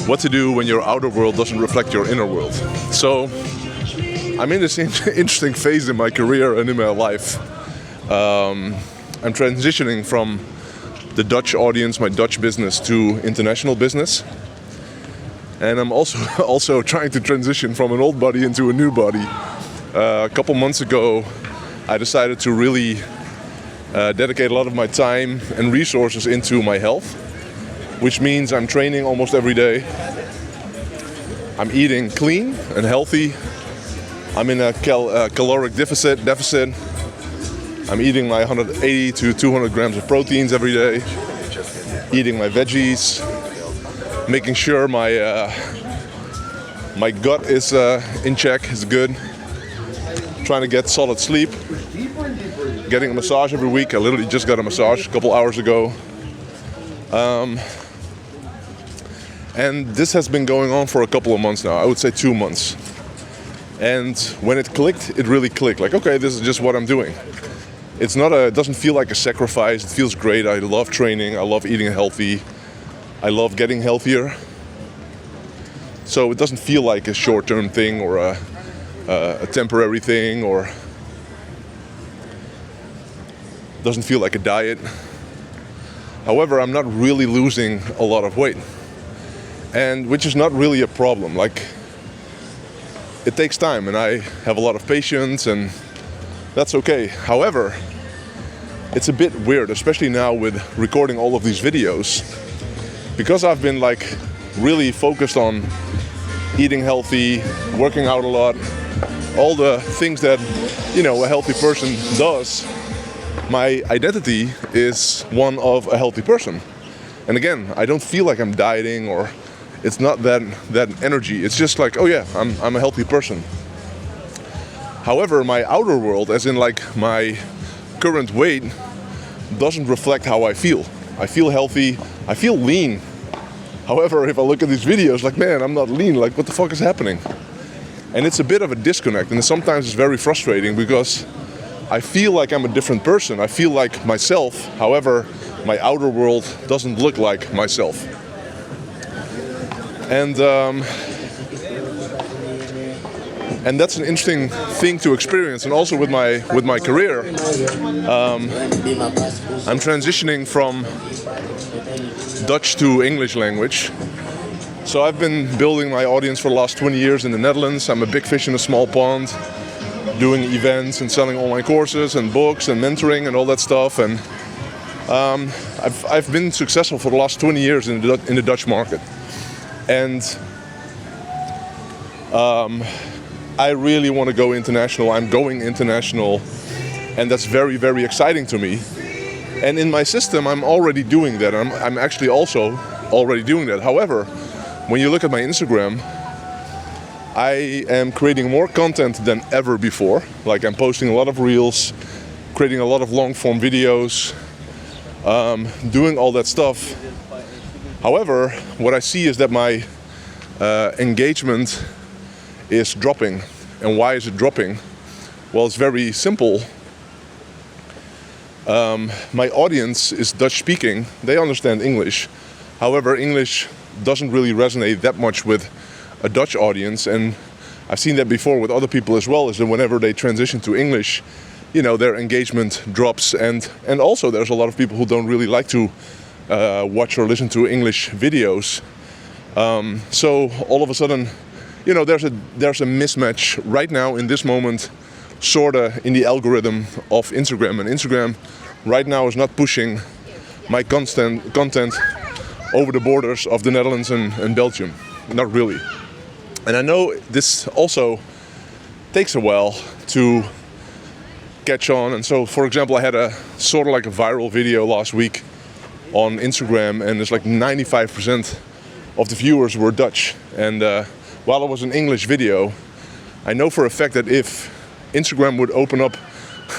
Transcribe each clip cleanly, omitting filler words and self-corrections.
what to do when your outer world doesn't reflect your inner world. So I'm in this interesting phase in my career and in my life. I'm transitioning from the Dutch audience, my Dutch business, to international business. And I'm also trying to transition from an old body into a new body. A couple months ago, I decided to really dedicate a lot of my time and resources into my health, which means I'm training almost every day. I'm eating clean and healthy. I'm in a caloric deficit. I'm eating my 180 to 200 grams of proteins every day. Eating my veggies. Making sure my gut is in check, is good. Trying to get solid sleep. Getting a massage every week. I literally just got a massage a couple hours ago. And this has been going on for a couple of months now. I would say 2 months. And when it clicked, it really clicked. Like, okay, this is just what I'm doing. It doesn't feel like a sacrifice. It feels great. I love training. I love eating healthy. I love getting healthier. So it doesn't feel like a short-term thing or a temporary thing, or doesn't feel like a diet. However, I'm not really losing a lot of weight, and which is not really a problem. Like, it takes time, and I have a lot of patience, and that's okay. However, it's a bit weird, especially now with recording all of these videos, because I've been like really focused on eating healthy, working out a lot, all the things that, you know, a healthy person does. My identity is one of a healthy person. And again, I don't feel like I'm dieting, or it's not that energy. It's just like, oh yeah, I'm a healthy person. However, my outer world, as in like my current weight, doesn't reflect how I feel. I feel healthy, I feel lean. However, if I look at these videos, like, man, I'm not lean, like, what the fuck is happening? And it's a bit of a disconnect, and sometimes it's very frustrating because I feel like I'm a different person. I feel like myself, however, my outer world doesn't look like myself. And that's an interesting thing to experience. And also with my career, I'm transitioning from Dutch to English language. So I've been building my audience for the last 20 years in the Netherlands. I'm a big fish in a small pond, doing events and selling online courses and books and mentoring and all that stuff. And I've been successful for the last 20 years in the Dutch market. And I really want to go international. I'm going international, and that's very, very exciting to me. And in my system, I'm already doing that. I'm actually also already doing that. However, when you look at my Instagram, I am creating more content than ever before. Like, I'm posting a lot of reels, creating a lot of long-form videos, doing all that stuff. However, what I see is that my engagement is dropping. And why is it dropping? Well, it's very simple. My audience is Dutch speaking. They understand English. However, English doesn't really resonate that much with a Dutch audience. And I've seen that before with other people as well, is that whenever they transition to English, you know, their engagement drops. And also there's a lot of people who don't really like to watch or listen to English videos. So all of a sudden, you know, there's a mismatch right now in this moment, sorta in the algorithm of Instagram. And Instagram right now is not pushing my content over the borders of the Netherlands and Belgium. Not really. And I know this also takes a while to catch on. And so, for example, I had a sort of like a viral video last week on Instagram, and it's like 95% of the viewers were Dutch. And while it was an English video, I know for a fact that if Instagram would open up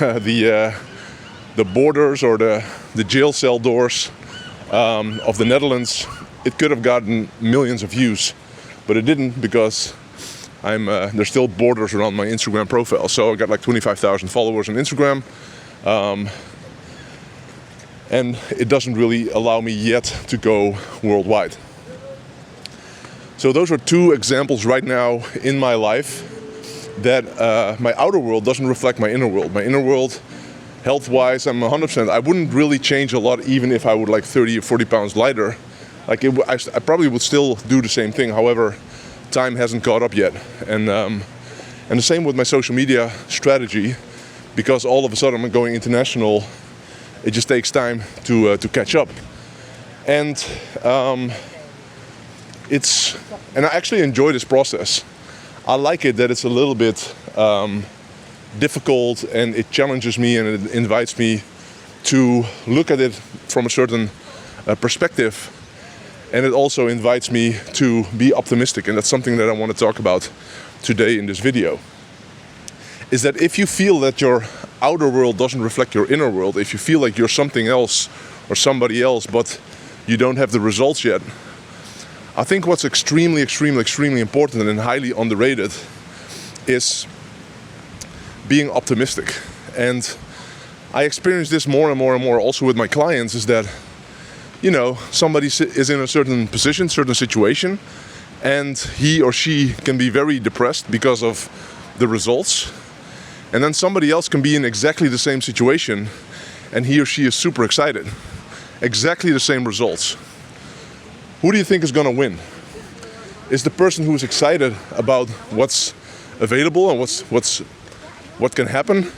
the borders or the jail cell doors of the Netherlands, it could have gotten millions of views, but it didn't, because there's still borders around my Instagram profile. So I got like 25,000 followers on Instagram, and it doesn't really allow me yet to go worldwide. So those are two examples right now in my life that my outer world doesn't reflect my inner world. My inner world, health-wise, I'm 100%. I wouldn't really change a lot even if I would like 30 or 40 pounds lighter. Like I probably would still do the same thing. However, time hasn't caught up yet. And the same with my social media strategy, because all of a sudden I'm going international. It just takes time to catch up. And and I actually enjoy this process. I like it that it's a little bit difficult, and it challenges me, and it invites me to look at it from a certain perspective. And it also invites me to be optimistic, and that's something that I want to talk about today in this video. Is that if you feel that your outer world doesn't reflect your inner world, if you feel like you're something else or somebody else, but you don't have the results yet, I think what's extremely important and highly underrated is being optimistic. And I experience this more and more also with my clients, is that, you know, somebody is in a certain position, certain situation, and he or she can be very depressed because of the results. And then somebody else can be in exactly the same situation, and he or she is super excited. Exactly the same results. Who do you think is going to win? Is the person who is excited about what's available and what can happen?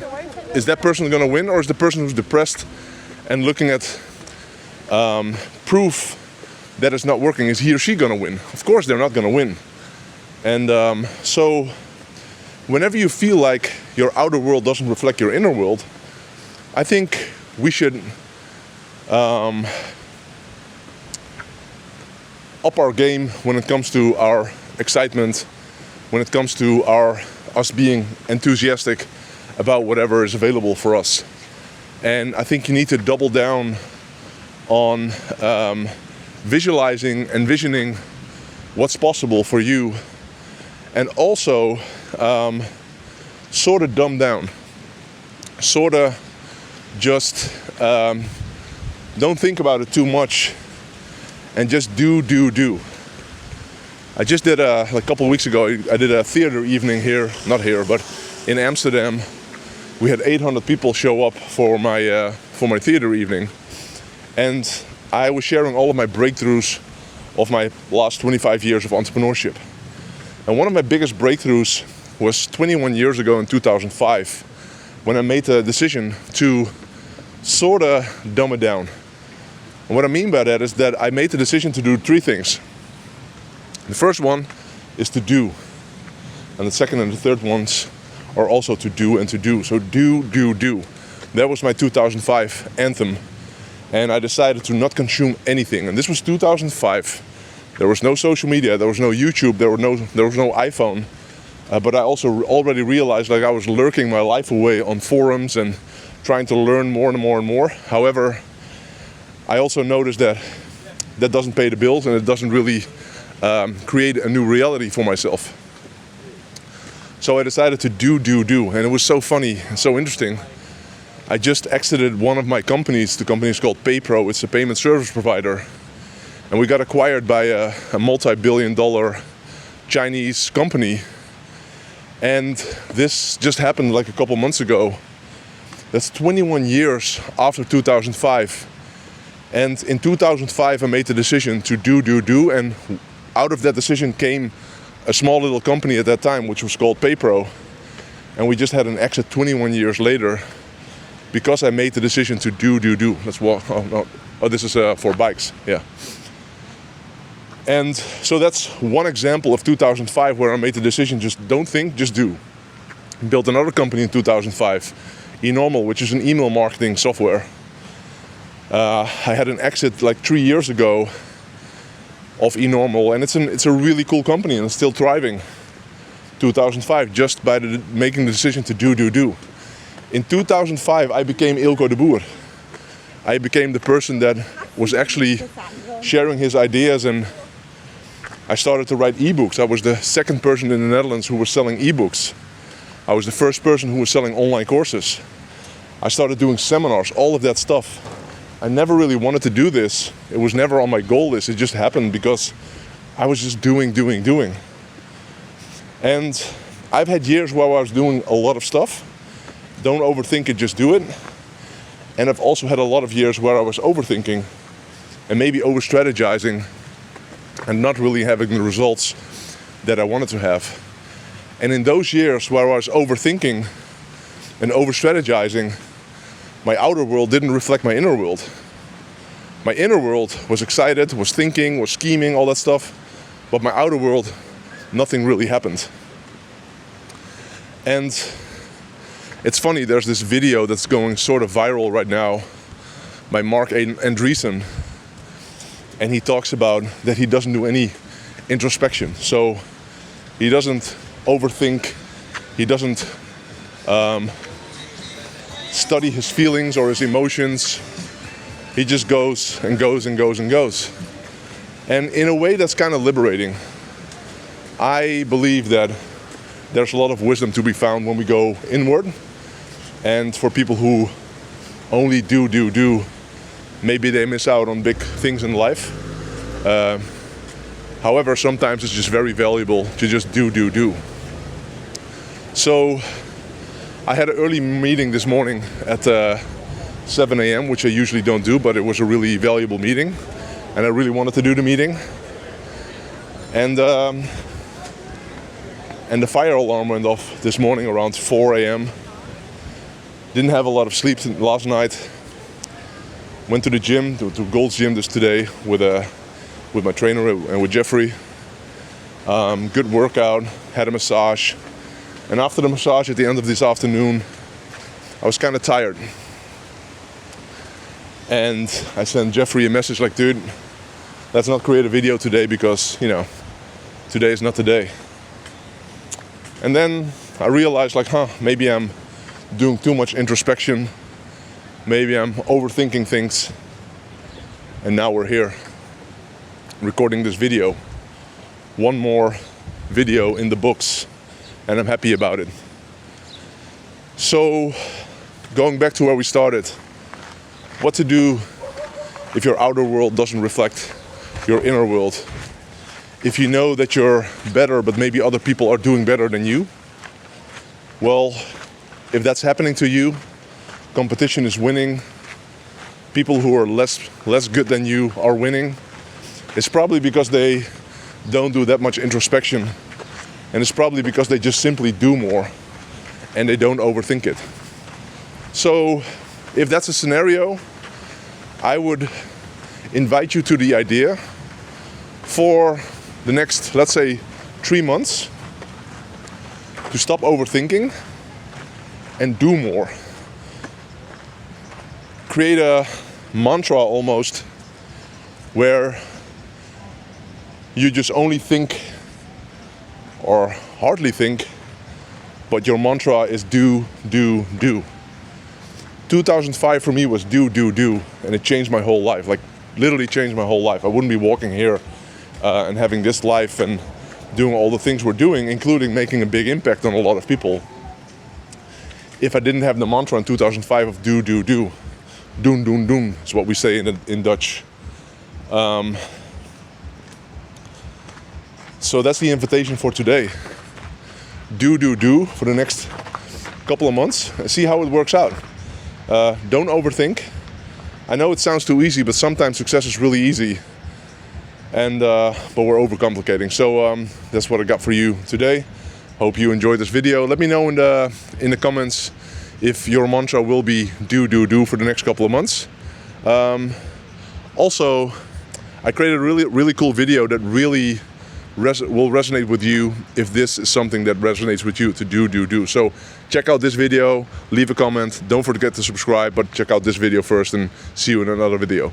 Is that person going to win, or is the person who's depressed and looking at proof that it's not working, is he or she going to win? Of course they're not going to win. And so whenever you feel like your outer world doesn't reflect your inner world, I think we should up our game when it comes to our excitement, when it comes to us being enthusiastic about whatever is available for us. And I think you need to double down on visualizing, envisioning what's possible for you, and also sort of dumb down. Sort of just don't think about it too much, and just do. I just did a couple of weeks ago, I did a theater evening here, not here, but in Amsterdam. We had 800 people show up for my theater evening, and I was sharing all of my breakthroughs of my last 25 years of entrepreneurship. And one of my biggest breakthroughs was 21 years ago in 2005, when I made the decision to sort of dumb it down. And what I mean by that is that I made the decision to do three things. The first one is to do, and the second and the third ones are also to do and to do. So do. That was my 2005 anthem. And I decided to not consume anything. And this was 2005. There was no social media, there was no YouTube, there was no iPhone. But I also already realized like I was lurking my life away on forums and trying to learn more and more. However, I also noticed that doesn't pay the bills, and it doesn't really create a new reality for myself. So I decided to do, and it was so funny and so interesting. I just exited one of my companies. The company is called PayPro. It's a payment service provider. And we got acquired by a multi-billion-dollar Chinese company. And this just happened like a couple months ago. That's 21 years after 2005. And in 2005, I made the decision to do. And out of that decision came a small little company at that time, which was called PayPro. And we just had an exit 21 years later because I made the decision to do. Let's walk. Oh, this is for bikes. Yeah. And so that's one example of 2005 where I made the decision, just don't think, just do. Built another company in 2005, eNormal, which is an email marketing software. I had an exit like 3 years ago of eNormal, and it's a really cool company, and it's still thriving. 2005, just by making the decision to do. In 2005, I became Eelco the Boer. I became the person that was actually sharing his ideas, and I started to write ebooks. I was the second person in the Netherlands who was selling ebooks. I was the first person who was selling online courses. I started doing seminars, all of that stuff. I never really wanted to do this. It was never on my goal list. It just happened because I was just doing. And I've had years where I was doing a lot of stuff. Don't overthink it, just do it. And I've also had a lot of years where I was overthinking and maybe over-strategizing and not really having the results that I wanted to have. And in those years where I was overthinking and over-strategizing, my outer world didn't reflect my inner world. My inner world was excited, was thinking, was scheming, all that stuff. But my outer world, nothing really happened. And it's funny, there's this video that's going sort of viral right now by Mark Andreessen. And he talks about that he doesn't do any introspection. So he doesn't overthink, he doesn't study his feelings or his emotions. He just goes and goes. And in a way that's kind of liberating. I believe that there's a lot of wisdom to be found when we go inward. And for people who only do, maybe they miss out on big things in life. However, sometimes it's just very valuable to just do. So I had an early meeting this morning at 7 a.m., which I usually don't do, but it was a really valuable meeting. And I really wanted to do the meeting. And the fire alarm went off this morning around 4 a.m. Didn't have a lot of sleep last night. Went to the gym, to Gold's Gym this today with my trainer and with Jeffrey. Good workout, had a massage. And after the massage at the end of this afternoon, I was kind of tired. And I sent Jeffrey a message like, dude, let's not create a video today because, today is not the day. And then I realized maybe I'm doing too much introspection. Maybe I'm overthinking things. And now we're here recording this video. One more video in the books. And I'm happy about it. So, going back to where we started. What to do if your outer world doesn't reflect your inner world. If you know that you're better, but maybe other people are doing better than you. Well, if that's happening to you, competition is winning. People who are less good than you are winning. It's probably because they don't do that much introspection. And it's probably because they just simply do more and they don't overthink it. So if that's a scenario, I would invite you to the idea for the next, let's say, 3 months to stop overthinking and do more. Create a mantra almost where you just only think or hardly think, but your mantra is do. 2005 for me was do, and it changed my whole life, literally changed my whole life. I wouldn't be walking here and having this life and doing all the things we're doing, including making a big impact on a lot of people, if I didn't have the mantra in 2005 of do. Doen is what we say in Dutch. So that's the invitation for today. Do for the next couple of months and see how it works out. Don't overthink. I know it sounds too easy, but sometimes success is really easy. And but we're overcomplicating. So that's what I got for you today. Hope you enjoyed this video. Let me know in the comments if your mantra will be do for the next couple of months. Also, I created a really cool video that really will resonate with you if this is something that resonates with you to do. So check out this video, leave a comment, don't forget to subscribe, but check out this video first and see you in another video.